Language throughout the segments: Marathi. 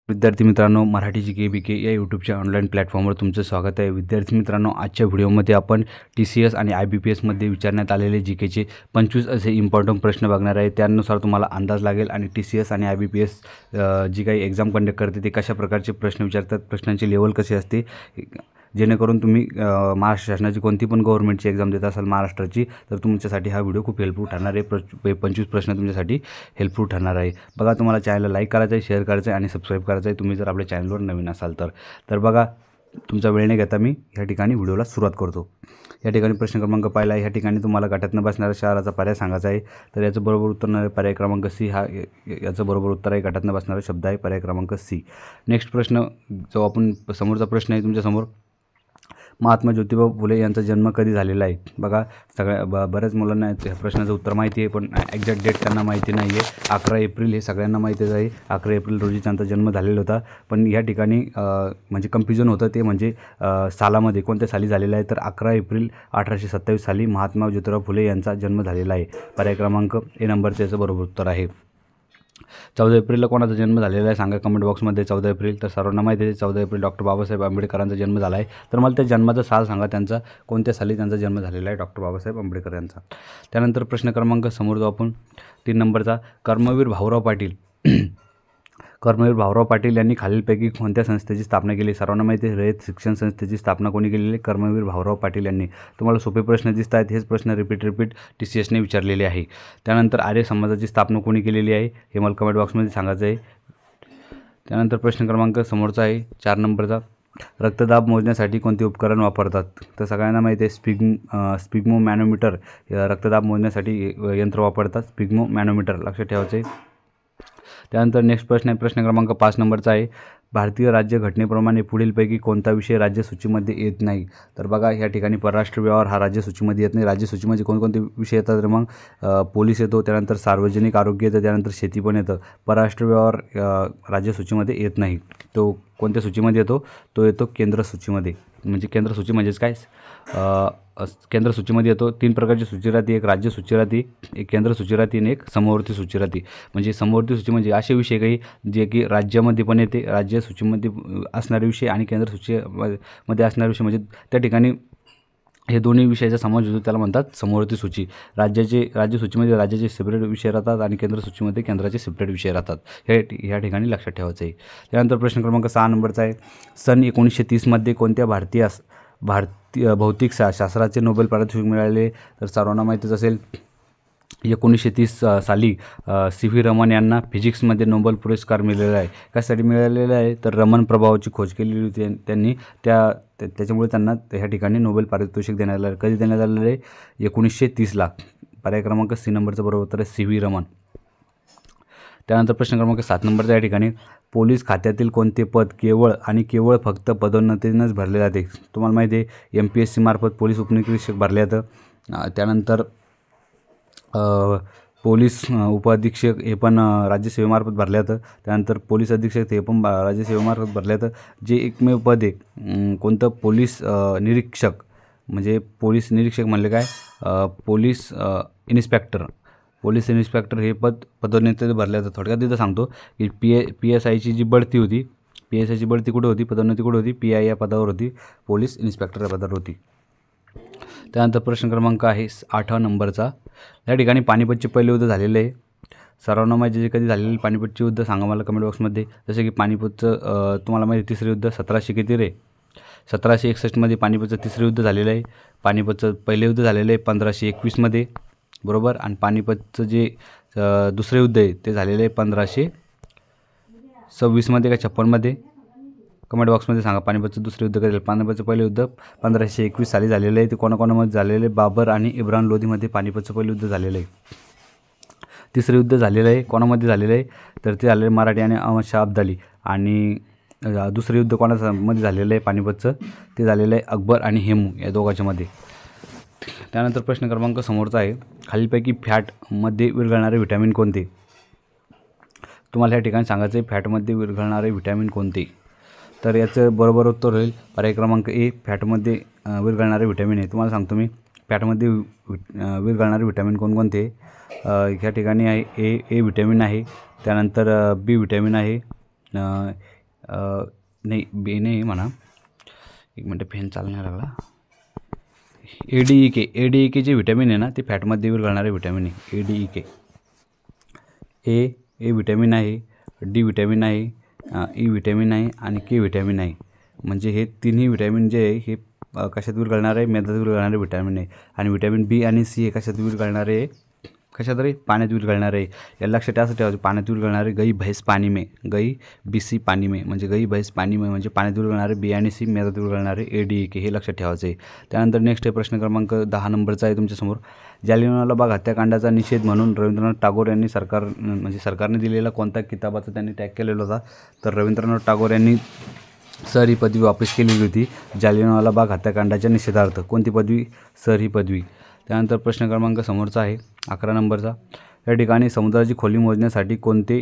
विद्यार्थी मित्रांनो, मराठी जी.के.बी.के या यूट्यूबच्या ऑनलाईन प्लॅटफॉर्मवर तुमचं स्वागत आहे. विद्यार्थी मित्रांनो, आजच्या व्हिडिओमध्ये आपण TCS आणि IBPSमध्ये विचारण्यात आलेले जी.केचे 25 असे इम्पॉर्टंट प्रश्न बघणार आहे. त्यानुसार तुम्हाला अंदाज लागेल आणि TCS आणि IBPS जी काही एक्झाम कंडक्ट करते ते कशा प्रकारचे प्रश्न विचारतात, प्रश्नांची लेवल कशी असते, जेणेकरून तुम्ही महाराष्ट्र शासनाची कोणती पण गव्हर्नमेंटची एक्झाम देत असाल महाराष्ट्राची, तर तुमच्यासाठी हा व्हिडिओ खूप हेल्पफुल ठरणार आहे. 25 प्रश्न तुमच्यासाठी हेल्पफुल ठरणार आहे. बघा, तुम्हाला चॅनलला लाईक करायचं आहे, शेअर करायचं आहे आणि सबस्क्राईब करायचं आहे तुम्ही जर आपल्या चॅनलवर नवीन असाल तर बघा, तुमचा वेळ न घेता मी ह्या ठिकाणी व्हिडिओला सुरुवात करतो. या ठिकाणी प्रश्न क्रमांक पहिला आहे. ह्या ठिकाणी तुम्हाला गटातनं बसणाऱ्या शहराचा पर्याय सांगायचा आहे. तर याचं बरोबर उत्तर पर्याय क्रमांक सी हा याचं बरोबर उत्तर आहे. गटातनं बसणारा शब्द आहे पर्याय क्रमांक सी. नेक्स्ट प्रश्न जो आपण समोरचा प्रश्न आहे तुमच्यासमोर, महात्मा ज्योतिबा फुले यांचा जन्म कधी झालेला आहे? बघा, बऱ्याच मुलांना ह्या प्रश्नाचं उत्तर माहिती आहे, पण एक्झॅक्ट डेट त्यांना माहिती नाही आहे. 11 एप्रिल हे सगळ्यांना माहितीच आहे. 11 एप्रिल रोजी त्यांचा जन्म झालेला होता. पण या ठिकाणी म्हणजे कन्फ्युजन होतं ते म्हणजे सालामध्ये कोणत्या साली झालेला आहे. तर 11 एप्रिल 1827 साली महात्मा ज्योतिबा फुले यांचा जन्म झालेला आहे. पर्याय क्रमांक ए नंबरचं याचं बरोबर उत्तर आहे. 14 एप्रिलला कोणाचा जन्म झालेला आहे सांगा कमेंट बॉक्समध्ये. 14 एप्रिल तर सर्वांना माहिती आहे 14 एप्रिल डॉक्टर बाबासाहेब आंबेडकरांचा जन्म झाला आहे. तर मला त्या जन्माचा साल सांगा, त्यांचा कोणत्या साली त्यांचा जन्म झालेला आहे डॉक्टर बाबासाहेब आंबेडकर यांचा. त्यानंतर प्रश्न क्रमांक समोर जो आपण 3 नंबरचा, कर्मवीर भाऊराव पाटील यांनी खालीलपैकी कोणत्या संस्थेची स्थापना केली? सर्वांना माहिती आहे रयत शिक्षण संस्थेची स्थापना कोणी केलेली आहे? कर्मवीर भाऊराव पाटील यांनी. तुम्हाला सोपे प्रश्न दिसत आहेत, हेच प्रश्न रिपीट TCSने विचारलेले आहे. त्यानंतर आर्य समाजाची स्थापना कोणी केलेली आहे हे मला कमेंट बॉक्समध्ये सांगायचं आहे. त्यानंतर प्रश्न क्रमांक समोरचा आहे 4 नंबरचा, रक्तदाब मोजण्यासाठी कोणते उपकरण वापरतात? तर सगळ्यांना माहिती आहे स्पिग्मो मॅनोमीटर रक्तदाब मोजण्यासाठी यंत्र वापरतात, स्पिग्मो मॅनोमीटर लक्षात ठेवायचं आहे. त्यानंतर नेक्स्ट प्रश्न आहे प्रश्न क्रमांक 5 नंबरचा आहे, भारतीय राज्यघटनेप्रमाणे पुढीलपैकी कोणता विषय राज्यसूचीमध्ये येत नाही? तर बघा, ह्या ठिकाणी परराष्ट्र व्यवहार हा राज्यसूचीमध्ये येत नाही. राज्यसूचीमध्ये कोणकोणते विषय येतात? तर मग पोलीस येतो, त्यानंतर सार्वजनिक आरोग्य येतं, त्यानंतर शेती पण येतं. परराष्ट्र व्यवहार राज्यसूचीमध्ये येत नाही. तो कोणत्या सूचीमध्ये येतो? तो येतो केंद्र सूचीमध्ये. म्हणजे केंद्र सूची म्हणजेच काय? केंद्र सूचीमध्ये येतो. 3 प्रकारची सूची राहते, एक राज्य सूची राहते, एक केंद्र सूची राहते आणि एक समवर्ती सूची राहते. म्हणजे समवर्ती सूची म्हणजे असे विषय काही जे की राज्यामध्ये पण येते, राज्य सूचीमध्ये असणारे विषय आणि केंद्र सूचीमध्ये असणारे विषय, म्हणजे त्या ठिकाणी हे दोन्ही विषयाचा समावेश होतो, त्याला म्हणतात समवर्ती सूची. राज्य सूचीमध्ये राज्याचे सेपरेट विषय राहतात आणि केंद्र सूचीमध्ये केंद्राचे सेपरेट विषय राहतात. ह्या ठिकाणी लक्षात ठेवायचं आहे. त्यानंतर प्रश्न क्रमांक 6 नंबरचा आहे, सन 1930मध्ये कोणत्या भारतीय भौतिक शास्त्राचे नोबेल पारितोषिक मिळाले? तर सर्वांना माहितीच असेल 1930 साली CV रमन यांना फिजिक्समध्ये नोबेल पुरस्कार मिळालेला आहे. कशासाठी मिळालेला आहे? तर रमन प्रभावाची खोज केलेली होती त्यांनी, त्याच्यामुळे त्यांना ह्या ठिकाणी नोबेल पारितोषिक देण्यात आलं. कधी देण्यात आलेलं आहे? 1930ला. पर्याय क्रमांक सी नंबरचं बरोबर उत्तर आहे CV रमन. त्यानंतर प्रश्न क्रमांक 7 नंबरचा या ठिकाणी, पोलीस खात्यातील कोणते पद केवळ फक्त पदोन्नतीनंच भरले जाते? तुम्हाला माहिती आहे MPSC मार्फत पोलीस उपनिरीक्षक भरले जातं. त्यानंतर पोलीस उपअधीक्षक हे पण राज्यसेवेमार्फत भरले जातं. त्यानंतर पोलीस अधीक्षक हे पण राज्यसेवेमार्फत भरले जातं. जे एकमेव पद आहे कोणतं? पोलीस निरीक्षक. म्हणजे पोलीस निरीक्षक म्हणले काय? पोलीस इन्स्पेक्टर हे पदोन्नती भरले जातं. थोडक्यात तिथं सांगतो की PSIची जी बढती होती, PSIची बढती कुठे होती, पदोन्नती कुठे होती? PI या पदावर होती, पोलीस इन्स्पेक्टर या पदावर होती. त्यानंतर प्रश्न क्रमांक आहे 8 नंबरचा, या ठिकाणी पानिपतचे पहिले युद्ध झालेलं आहे. सर्वांना माहिती जे कधी झालेलं पानिपतचे युद्ध सांगा मला कमेंट बॉक्समध्ये. जसे की पानिपतचं तुम्हाला माहिती तिसरे युद्ध 1761मध्ये पानिपतचं तिसरे युद्ध झालेलं आहे. पानिपतचं पहिले युद्ध झालेलं आहे 1521मध्ये, बरोबर. आणि पानिपतचं जे दुसरे युद्ध आहे ते झालेलं आहे 1526मध्ये का 56मध्ये? कमेंट बॉक्समध्ये सांगा. पानिपतचं दुसरे युद्ध कधी? पानिपतचं पहिलं युद्ध 1521 साली झालेलं आहे. ते कोणाकोणामध्ये झालेलं आहे? बाबर आणि इब्राहिम लोधीमध्ये पानिपतचं पहिलं युद्ध झालेलं आहे. तिसरं युद्ध झालेलं आहे कोणामध्ये झालेलं आहे? तर ते झालेलं मराठी आणि अहमद शाह अब्दाली. आणि दुसरं युद्ध कोणामध्ये झालेलं आहे पानिपतचं? ते झालेलं आहे अकबर आणि हेमू या दोघांच्यामध्ये. त्यानंतर प्रश्न क्रमांक समोरचा आहे, खालीलपैकी फॅटमध्ये विरघळणारे व्हिटॅमिन कोणते? तुम्हाला या ठिकाणी सांगायचं आहे फॅटमध्ये विरघळणारे व्हिटॅमिन कोणते? तर याचं बरोबर उत्तर होईल पर्याय क्रमांक ए, फॅटमध्ये विरघळणारे व्हिटॅमिन आहे. तुम्हाला सांगतो मी फॅटमध्ये विरघळणारे व्हिटॅमिन कोणकोणते? ह्या ठिकाणी आहे ए व्हिटॅमिन आहे, त्यानंतर बी व्हिटॅमिन आहे, नाही बी नाही म्हणा, एक मिनटं फॅन चालण्याला लागला. ADEK जे व्हिटॅमिन आहे ना ते फॅटमध्ये विरघळणारे व्हिटॅमिन आहे. ADEK ए व्हिटॅमिन आहे, डी व्हिटॅमिन आहे, ई व्हिटॅमिन आहे आणि के व्हिटॅमिन आहे. म्हणजे हे तिन्ही व्हिटॅमिन जे आहे हे कशात विरघळणार आहे, मेदात विरघळणारे व्हिटॅमिन आहे. आणि व्हिटॅमिन बी आणि सी हे कशात विरघळणारे आहे, कशात रे, पाण्यात विरघळणारे आहे. या लक्षात असं ठेवायचं, पाण्यात विरघळणारे गई भैंस पाणी में, गई BC पाणी में, म्हणजे गई भैंस पाणी में म्हणजे पाण्यात विरघळणारे बी आणि सी, मेदात विरघळणारे ADEK हे लक्षात ठेवायचं आहे. त्यानंतर नेक्स्ट आहे प्रश्न क्रमांक 10 नंबरचा आहे तुमच्यासमोर. जालियनवाला बाग हत्याकांडाचा निषेध म्हणून रवींद्रनाथ टागोर यांनी सरकारने दिलेला कोणत्या किताबाचा त्यांनी टॅग केलेला होता. तर रवींद्रनाथ टागोर यांनी सर ही पदवी वापस केलेली होती जालियनवाला बाग हत्याकांडाच्या निषेधार्थ. कोणती पदवी? सर ही पदवी. त्यानंतर प्रश्न क्रमांक समोरचा आहे 11 नंबरचा. या ठिकाणी समुद्राची खोली मोजण्यासाठी कोणते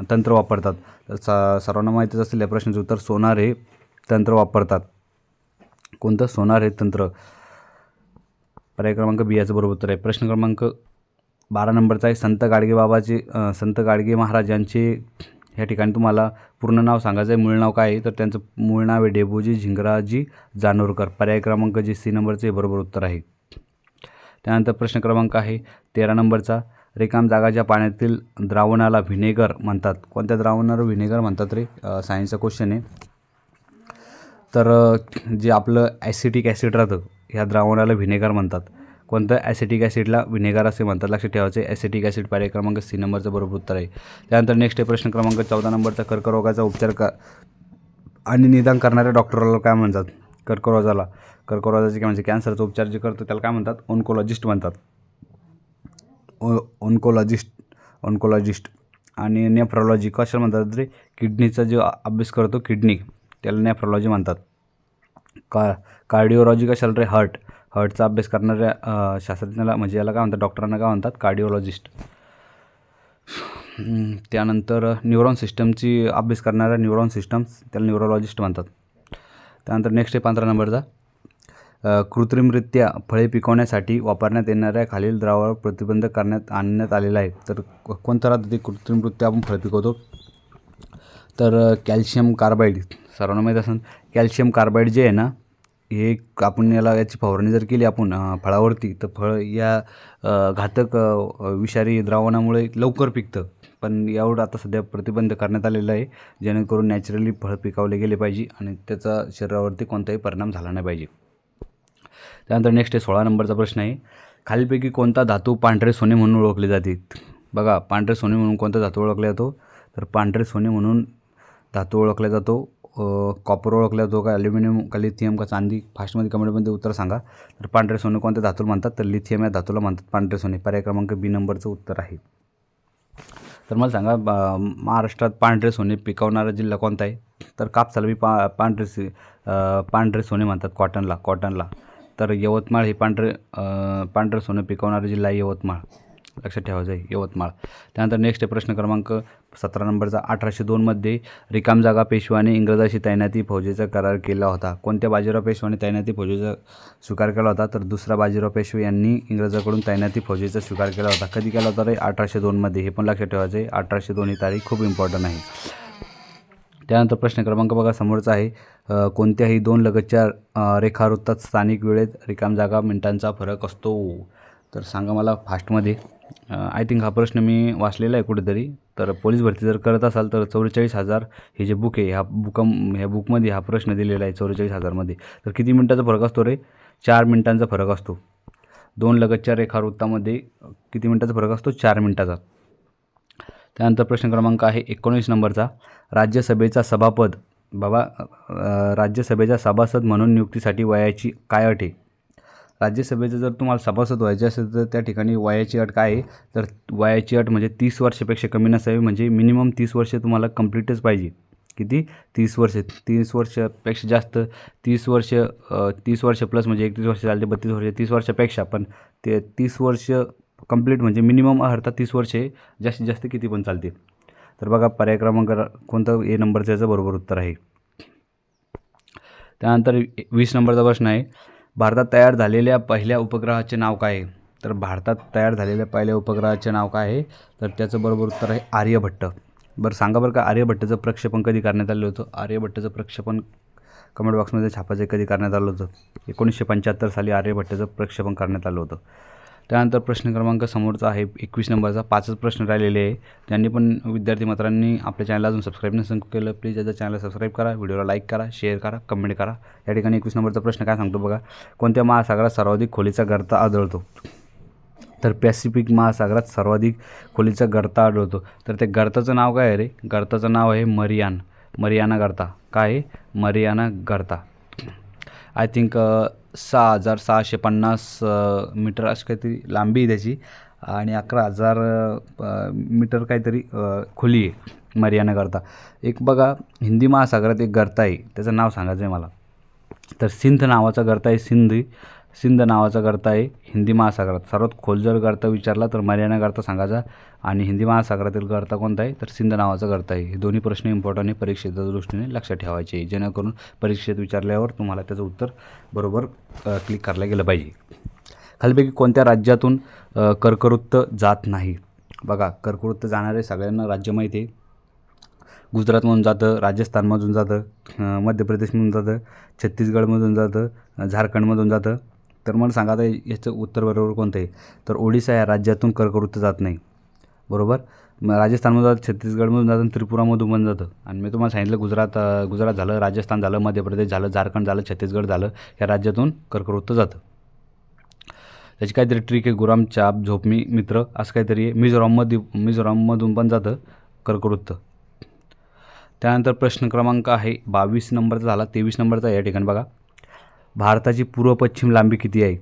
तंत्र वापरतात? तर सर्वांना माहितीच असेल या प्रश्नाचं उत्तर सोनार हे तंत्र वापरतात. कोणतं? सोनार हे तंत्र. पर्याय क्रमांक बी याचं बरोबर उत्तर आहे. प्रश्न क्रमांक 12 नंबरचा आहे. संत गाडगे महाराज यांचे या ठिकाणी तुम्हाला पूर्ण नाव सांगायचं आहे. मूळ नाव काय आहे? तर त्यांचं मूळ नाव आहे डेबोजी झिंगराजी जानोरकर. पर्याय क्रमांक जे सी नंबरचे हे बरोबर उत्तर आहे. त्यानंतर प्रश्न क्रमांक आहे 13 नंबरचा. रिकाम जागाच्या पाण्यातील द्रावणाला व्हिनेगर म्हणतात. कोणत्या द्रावणाला व्हिनेगर म्हणतात रे? सायन्सचा क्वेश्चन आहे. तर जे आपलं ॲसिटिक ॲसिड राहतं ह्या द्रावणाला व्हिनेगर म्हणतात. कोणतं? ॲसिटिक ॲसिडला व्हिनेगर असे म्हणतात. लक्षात ठेवायचे ॲसिटिक ॲसिड. पर्याय क्रमांक सी नंबरचं बरोबर उत्तर आहे. त्यानंतर नेक्स्ट आहे प्रश्न क्रमांक 14 नंबरचा. कर्करोगाचा उपचार आणि निदान करणाऱ्या डॉक्टरला काय म्हणतात? कर्करोगाचे काय म्हणजे कॅन्सरचा उपचार जे करतो त्याला काय म्हणतात? ऑन्कोलॉजिस्ट म्हणतात. ऑन्कोलॉजिस्ट. आणि नेफ्रॉलॉजी कशाला म्हणतात रे? किडनीचा जो अभ्यास करतो किडनी त्याला नेफ्रॉलॉजी म्हणतात. कार्डिओलॉजी कशाला रे? हार्टचा अभ्यास करणाऱ्या शास्त्रज्ञाला म्हणजे याला काय म्हणतात? डॉक्टरांना काय म्हणतात? कार्डिओलॉजिस्ट. त्यानंतर न्यूरॉन सिस्टमची अभ्यास करणाऱ्या न्यूरॉन सिस्टम्स त्याला न्यूरोलॉजिस्ट म्हणतात. त्यानंतर नेक्स्ट आहे 15 नंबरचा. कृत्रिमरित्या फळे पिकवण्यासाठी वापरण्यात येणाऱ्या खालील द्रावणावर प्रतिबंध आणण्यात आलेला आहे. तर कोणतं राहतं ते कृत्रिमरित्या आपण फळे पिकवतो? तर कॅल्शियम कार्बाईड. सर्वांना माहीत असेल कॅल्शियम कार्बाईड जे आहे ना हे आपण याची फवारणी जर केली आपण फळावरती तर फळ या घातक विषारी द्रावणामुळे लवकर पिकतं. पण एवढं आता सध्या प्रतिबंध करण्यात आलेला आहे जेणेकरून नॅचरली फळ पिकवले गेले पाहिजे आणि त्याचा शरीरावरती कोणताही परिणाम झाला नाही पाहिजे. त्यानंतर नेक्स्ट आहे 16 नंबरचा प्रश्न आहे. खालीलपैकी कोणता धातू पांढरे सोने म्हणून ओळखले जाते? बघा पांढरे सोने म्हणून कोणता धातू ओळखला जातो? तर पांढरे सोने म्हणून धातू ओळखला जातो कॉपर ओळखला जातो का ॲल्युमिनियम का लिथियम का चांदी? फास्टमध्ये कमेंटमध्ये उत्तर सांगा. तर पांढरे सोने कोणत्या धातूला म्हणतात? तर लिथियम या धातूला म्हणतात पांढरे सोने. पर्याय क्रमांक बी नंबरचं उत्तर आहे. तर मला सांगा महाराष्ट्रात पांढरे सोने पिकवणारा जिल्हा कोणता आहे? तर कापसाला पांढरे सोने म्हणतात कॉटनला. तर यवतमाळ हे पांढरे सोने पिकवणारा जिल्हा आहे यवतमाळ. लक्षात ठेवायचं आहे यवतमाळ. त्यानंतर नेक्स्ट आहे प्रश्न क्रमांक 17 नंबरचा. 1802 मध्ये रिकाम जागा पेशव्याने इंग्रजाशी तैनाती फौजेचा करार केला होता. कोणत्या बाजीराव पेशव्याने तैनाती फौजेचा स्वीकार केला होता? तर दुसरा बाजीराव पेशवे यांनी इंग्रजाकडून तैनाती फौजेचा स्वीकार केला होता. कधी केला होता रे? 1802 मध्ये. हे पण लक्षात ठेवायचं आहे 1802 ही तारीख खूप इम्पॉर्टंट आहे. त्यानंतर प्रश्न क्रमांक बघा समोरचा आहे. कोणत्याही दोन लगतच्या रेखावृत्तात स्थानिक वेळेत रिकाम जागा मिनिटांचा फरक असतो? तर सांगा मला फास्टमध्ये. आय थिंक हा प्रश्न मी वाचलेला आहे कुठेतरी. तर पोलीस भरती जर करत असाल तर 44,000 हे जे बुक आहे ह्या बुकमध्ये हा प्रश्न दिलेला आहे 44,000मध्ये. तर किती मिनिटाचा फरक असतो रे? 4 मिनिटांचा फरक असतो. दोन लगतच्या रेखावृत्तामध्ये किती मिनिटाचा फरक असतो? 4 मिनिटाचा. त्यानंतर प्रश्न क्रमांक आहे 19 नंबरचा. राज्यसभेचा सभासद म्हणून नियुक्तीसाठी वयाची काय अट आहे? राज्यसभेचं जर तुम्हाला सभासद व्हायचे असेल तर त्या ठिकाणी वयाची अट काय आहे? तर वयाची अट म्हणजे 30 वर्षापेक्षा कमी नसावी. म्हणजे मिनिमम 30 वर्ष तुम्हाला कंप्लीटच पाहिजे. किती? 30 वर्ष. 30 वर्षापेक्षा जास्त 30 वर्ष प्लस म्हणजे 31 वर्ष चालते 32 वर्ष 30 वर्षापेक्षा पण ते 30 वर्ष कंप्लीट म्हणजे मिनिमम अर्थात 30 वर्षे जास्तीत जास्त किती पण चालते. तर बघा पर्याय क्रमांक कोणतं ए नंबरचं याचं बरोबर उत्तर आहे. त्यानंतर 20 नंबरचा प्रश्न आहे. भारतात तयार झालेल्या पहिल्या उपग्रहाचे नाव काय आहे? तर भारतात तयार झालेल्या पहिल्या उपग्रहाचे नाव काय आहे? तर त्याचं बरोबर उत्तर आहे आर्यभट्ट. बरं सांगा बरं का, आर्यभट्टाचं प्रक्षेपण कधी करण्यात आलं होतं? आर्यभट्टाचं प्रक्षेपण कमेंट बॉक्समध्ये छापायचं कधी करण्यात आलं होतं? 1975 साली आर्यभट्टाचं प्रक्षेपण करण्यात आलं होतं. त्यानंतर प्रश्न क्रमांक समोरचा आहे 21 नंबरचा. 5च प्रश्न राहिलेले आहे. ज्यांनी पण विद्यार्थी मित्रांनी आपल्या चॅनलला अजून सबस्क्राईब नसेल केलं, प्लीज याचा चॅनलला सबस्क्राईब करा, व्हिडिओला लाईक करा, शेअर करा, कमेंट करा. या ठिकाणी 21 नंबरचा प्रश्न काय सांगतो बघा. कोणत्या महासागरात सर्वाधिक खोलीचा गर्त आढळतो? तर पॅसिफिक महासागरात सर्वाधिक खोलीचा गर्त आढळतो. तर ते गर्ताचं नाव काय आहे रे? गर्ताचं नाव आहे मरियाना गर्ता. काय आहे? मरियाना गर्ता. आय थिंक 6,650 मीटर अशी काहीतरी लांबी आहे त्याची आणि 11,000 मीटर काहीतरी खोली आहे मरियाना गर्ता. एक बघा, हिंदी महासागरात एक गर्ता आहे, त्याचं नाव सांगायचं आहे मला. तर सिंध नावाचा गर्ता आहे. सिंध नावाचा गर्ता आहे हिंदी महासागरात. सर्वात खोल जर गर्ता विचारला तर मरियाना गर्ता सांगायचा. आणि हिंदी महासागरातील गर्ता कोणता आहे? तर सिंध नावाचा गर्ता आहे. हे दोन्ही प्रश्न इम्पॉर्टंट आहे, परीक्षेच्या दृष्टीने लक्षात ठेवायचे, जेणेकरून परीक्षेत विचारल्यावर तुम्हाला त्याचं उत्तर बरोबर क्लिक करायला गेलं पाहिजे. खालीपैकी कोणत्या राज्यातून कर्कवृत्त जात नाही? बघा, कर्कवृत्त जाणारे सगळ्यांना राज्य माहिती आहे. गुजरातमधून जातं, राजस्थानमधून जातं, मध्य प्रदेशमधून जातं, छत्तीसगडमधून जातं, झारखंडमधून जातं. तर मला सांगा आता याचं उत्तर बरोबर कोणतं आहे? तर ओडिसा या राज्यातून कर्कवृत्त जात नाही. बरोबर. राजस्थानमधून जातं, छत्तीसगडमधून जातं, त्रिपुरामधून पण जातं. आणि मी तुम्हाला सांगितलं गुजरात झालं, राजस्थान झालं, मध्य प्रदेश झालं, झारखंड झालं, छत्तीसगड झालं, या राज्यातून कर्कवृत्त जातं. त्याची काहीतरी ट्रिक आहे, गुराम चाप झोपमी मित्र असं काहीतरी आहे. मिझोराममधून पण जातं कर्कवृत्त. त्यानंतर प्रश्न क्रमांक आहे 22 नंबरचा झाला. 23 नंबरचा या ठिकाणी बघा, भारताची पूर्व पश्चिम लांबी किती आहे?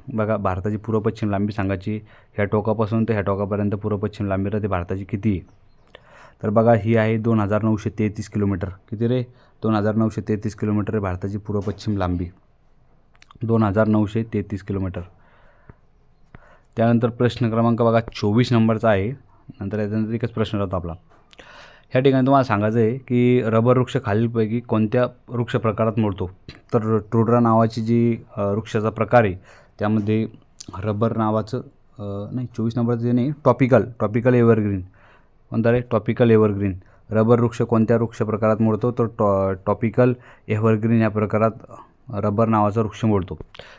बघा, भारताची पूर्व पश्चिम लांबी सांगायची. ह्या टोकापासून तर ह्या टोकापर्यंत पूर्व पश्चिम लांबी राहते भारताची किती आहे? तर बघा, ही आहे 2,933 किलोमीटर. किती रे? 2,933 किलोमीटर आहे भारताची पूर्व पश्चिम लांबी. 2,933 किलोमीटर. त्यानंतर प्रश्न क्रमांक बघा 24 नंबरचा आहे. नंतर याच्यानंतर एकच प्रश्न राहतो आपला. ह्या ठिकाणी तुम्हाला सांगायचं आहे की रबर वृक्ष खालीलपैकी कोणत्या वृक्ष प्रकारात मोडतो? तर टुड्रा नावाची जी वृक्षाचा प्रकार आहे त्यामध्ये रबर नावाचं 24 नंबरचं जे नाही, टॉपिकल एव्हरग्रीन. कोणता रे? Topical evergreen. रबर वृक्ष कोणत्या वृक्ष प्रकारात मोडतो? तर टॉपिकल एव्हरग्रीन या प्रकारात रबर नावाचा वृक्ष मोडतो.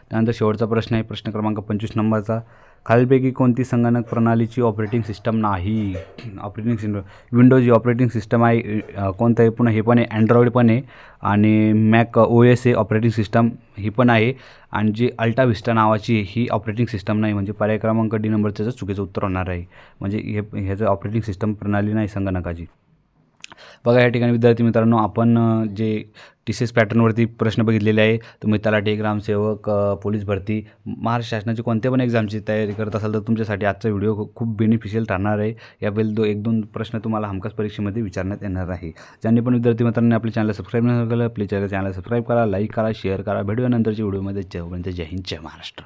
त्यानंतर शेवटचा प्रश्न आहे प्रश्न क्रमांक 25 नंबरचा. खालीलपैकी कोणती संगणक प्रणालीची ऑपरेटिंग सिस्टम नाही? ऑपरेटिंग सिस्टम विंडोज ही ऑपरेटिंग सिस्टम आहे. कोणतं आहे? पुन्हा हे पण आहे, अँड्रॉइड पण आहे आणि मॅक OS आहे ऑपरेटिंग सिस्टम, ही पण आहे. आणि जी अल्टा विस्टा नावाची ही ऑपरेटिंग सिस्टम नाही. म्हणजे पर्याय क्रमांक D नंबरचं चुकीचं उत्तर होणार आहे. म्हणजे ह्याचं ऑपरेटिंग सिस्टम प्रणाली नाही संगणकाची. बघा, या ठिकाणी विद्यार्थी मित्रांनो आपण जे TCS पॅटर्नवरती प्रश्न बघितलेले आहे. तुम्ही तलाठी, ग्रामसेवक, पोलीस भरती, महाराष्ट्र शासनाची कोणत्या पण एक्झामची तयारी करत असाल तर तुमच्यासाठी आजचा व्हिडिओ खूप बेनिफिशियल ठरणार आहे. यावेळी 1-2 प्रश्न तुम्हाला हमखास परीक्षेमध्ये विचारण्यात येणार आहे. ज्यांनी पण विद्यार्थी मित्रांनी आपल्या चॅनलला सबस्क्राईब नसेल केलं, प्लीज चॅनलला सबस्क्राईब करा, लाईक करा, शेअर करा. भेटूया नंतरच्या व्हिडिओमध्ये. जय हिंद, जय महाराष्ट्र.